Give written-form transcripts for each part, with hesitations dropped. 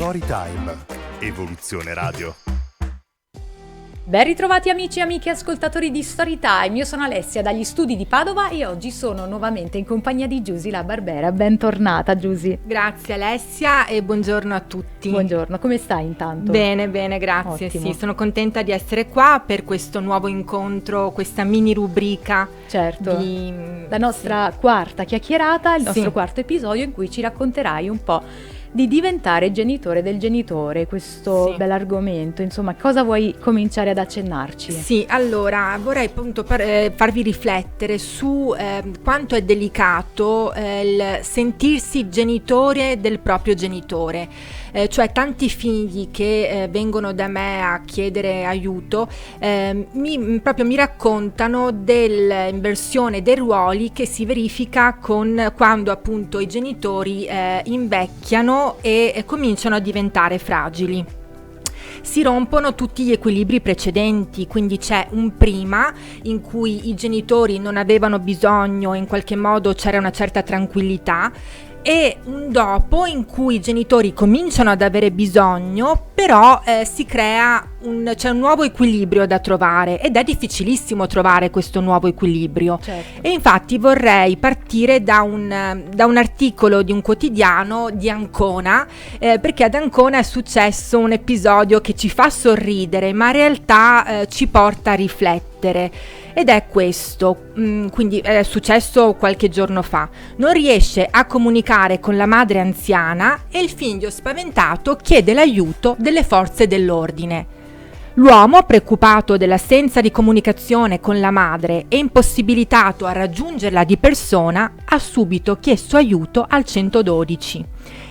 Storytime, Evoluzione Radio. Ben ritrovati amici e amiche ascoltatori di Storytime, io sono Alessia dagli studi di Padova e oggi sono nuovamente in compagnia di Giusy la Barbera. Bentornata Giusy. Grazie Alessia e buongiorno a tutti. Buongiorno, come stai intanto? Bene, grazie. Ottimo. Sì, sono contenta di essere qua per questo nuovo incontro, questa mini rubrica. Certo, la nostra quarta chiacchierata, il nostro quarto episodio in cui ci racconterai un po' di diventare genitore del genitore, questo bell'argomento, insomma, cosa vuoi cominciare ad accennarci? Sì, allora vorrei appunto farvi riflettere su quanto è delicato il sentirsi genitore del proprio genitore, cioè tanti figli che vengono da me a chiedere aiuto mi raccontano dell'inversione dei ruoli che si verifica quando appunto i genitori invecchiano e cominciano a diventare fragili. Si rompono tutti gli equilibri precedenti, quindi c'è un prima in cui i genitori non avevano bisogno, in qualche modo c'era una certa tranquillità, e un dopo in cui i genitori cominciano ad avere bisogno, però si crea c'è un nuovo equilibrio da trovare ed è difficilissimo trovare questo nuovo equilibrio. Certo. E infatti vorrei partire da un articolo di un quotidiano di Ancona, perché ad Ancona è successo un episodio che ci fa sorridere ma in realtà ci porta a riflettere. Ed è questo, quindi è successo qualche giorno fa. Non riesce a comunicare con la madre anziana e il figlio spaventato chiede l'aiuto delle forze dell'ordine. L'uomo, preoccupato dell'assenza di comunicazione con la madre e impossibilitato a raggiungerla di persona, ha subito chiesto aiuto al 112.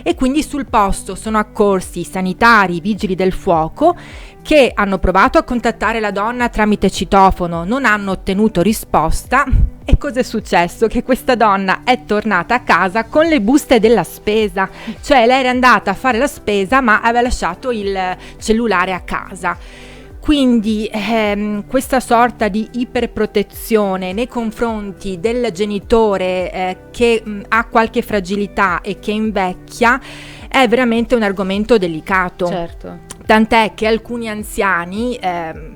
E quindi sul posto sono accorsi i sanitari, i vigili del fuoco, che hanno provato a contattare la donna tramite citofono, non hanno ottenuto risposta. E cosa è successo? Che questa donna è tornata a casa con le buste della spesa, cioè lei era andata a fare la spesa ma aveva lasciato il cellulare a casa. Quindi questa sorta di iperprotezione nei confronti del genitore che ha qualche fragilità e che invecchia è veramente un argomento delicato. Certo. Tant'è che alcuni anziani,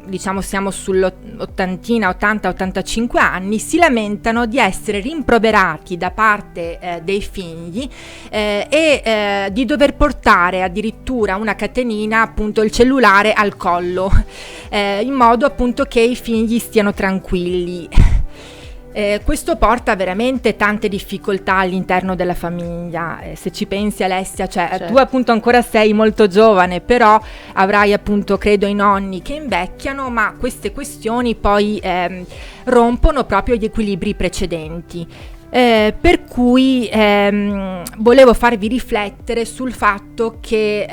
diciamo siamo sull'ottantina, 80-85 anni, si lamentano di essere rimproverati da parte dei figli e di dover portare addirittura una catenina, appunto il cellulare al collo, in modo appunto che i figli stiano tranquilli. Questo porta veramente tante difficoltà all'interno della famiglia. Se ci pensi Alessia, Certo. Tu appunto ancora sei molto giovane, però avrai appunto credo i nonni che invecchiano, ma queste questioni poi rompono proprio gli equilibri precedenti. Per cui volevo farvi riflettere sul fatto che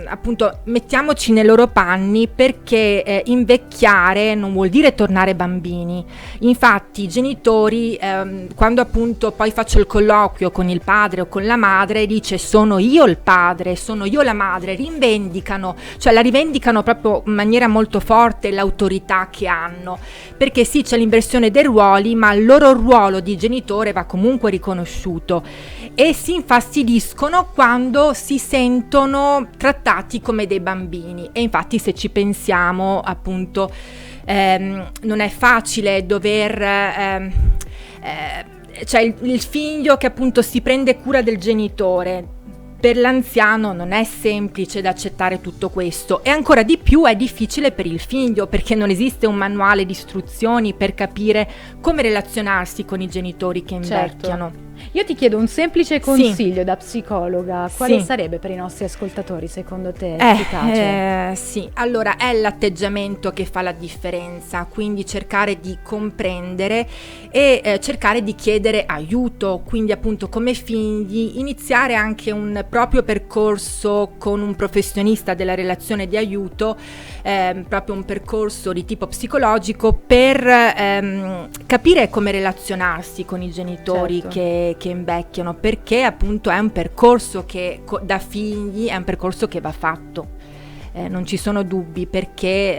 appunto mettiamoci nei loro panni, perché invecchiare non vuol dire tornare bambini. Infatti i genitori quando appunto poi faccio il colloquio con il padre o con la madre, dice sono io il padre, sono io la madre, rivendicano proprio in maniera molto forte l'autorità che hanno, perché sì, c'è l'inversione dei ruoli, ma il loro ruolo di genitore va comunque riconosciuto, e si infastidiscono quando si sentono trattati come dei bambini. E infatti se ci pensiamo appunto non è facile dover cioè il figlio che appunto si prende cura del genitore. Per l'anziano non è semplice da accettare tutto questo, e ancora di più è difficile per il figlio, perché non esiste un manuale di istruzioni per capire come relazionarsi con i genitori che invecchiano. Certo. Io ti chiedo un semplice consiglio da psicologa, quale sarebbe per i nostri ascoltatori secondo te efficace? Sì, allora è l'atteggiamento che fa la differenza, quindi cercare di comprendere e cercare di chiedere aiuto, quindi appunto come figli iniziare anche un proprio percorso con un professionista della relazione di aiuto, proprio un percorso di tipo psicologico per capire come relazionarsi con i genitori che invecchiano, perché appunto è un percorso che da figli è un percorso che va fatto. Non ci sono dubbi, perché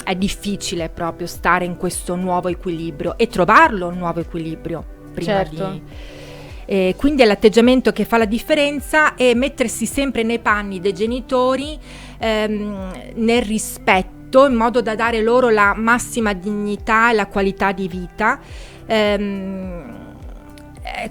è difficile proprio stare in questo nuovo equilibrio e trovarlo un nuovo equilibrio prima di... Quindi è l'atteggiamento che fa la differenza, e mettersi sempre nei panni dei genitori, nel rispetto, in modo da dare loro la massima dignità e la qualità di vita.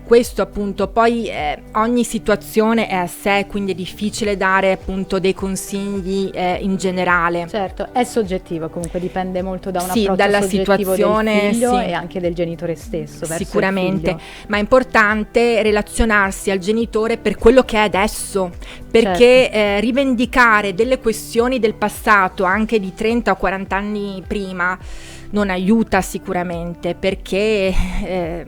Questo appunto, poi ogni situazione è a sé, quindi è difficile dare appunto dei consigli in generale. Certo, è soggettivo, comunque dipende molto da un Sì, approccio dalla soggettivo situazione, del figlio, sì. e anche del genitore stesso verso Sicuramente, il figlio. ma è importante relazionarsi al genitore per quello che è adesso, perché rivendicare delle questioni del passato, anche di 30 o 40 anni prima, non aiuta sicuramente, perché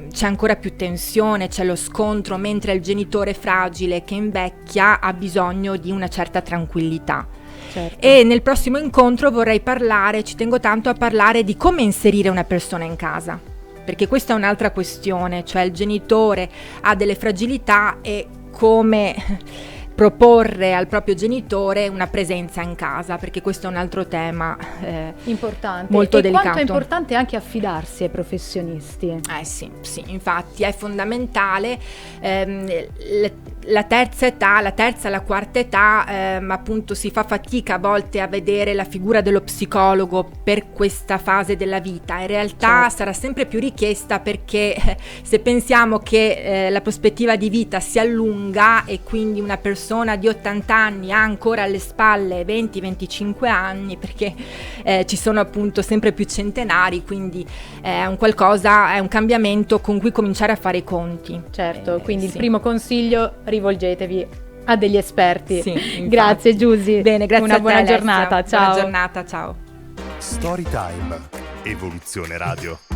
c'è ancora più tensione, c'è lo scontro, mentre il genitore fragile che invecchia ha bisogno di una certa tranquillità. Certo. E nel prossimo incontro vorrei parlare, ci tengo tanto a parlare di come inserire una persona in casa, perché questa è un'altra questione, cioè il genitore ha delle fragilità e come proporre al proprio genitore una presenza in casa, perché questo è un altro tema importante, molto e delicato. quanto è importante anche affidarsi ai professionisti. Sì, infatti è fondamentale. La terza età, la terza e la quarta età, appunto si fa fatica a volte a vedere la figura dello psicologo per questa fase della vita. In realtà Certo. sarà sempre più richiesta, perché se pensiamo che la prospettiva di vita si allunga, e quindi una persona di 80 anni ha ancora alle spalle 20-25 anni, perché ci sono appunto sempre più centenari, quindi è un cambiamento con cui cominciare a fare i conti. Certo, quindi il sì. primo consiglio: rivolgetevi a degli esperti. Sì, infatti. Grazie Giusy. Bene, grazie Una a te, buona Alessia. giornata, ciao. Buona giornata, ciao. Storytime. Evoluzione Radio.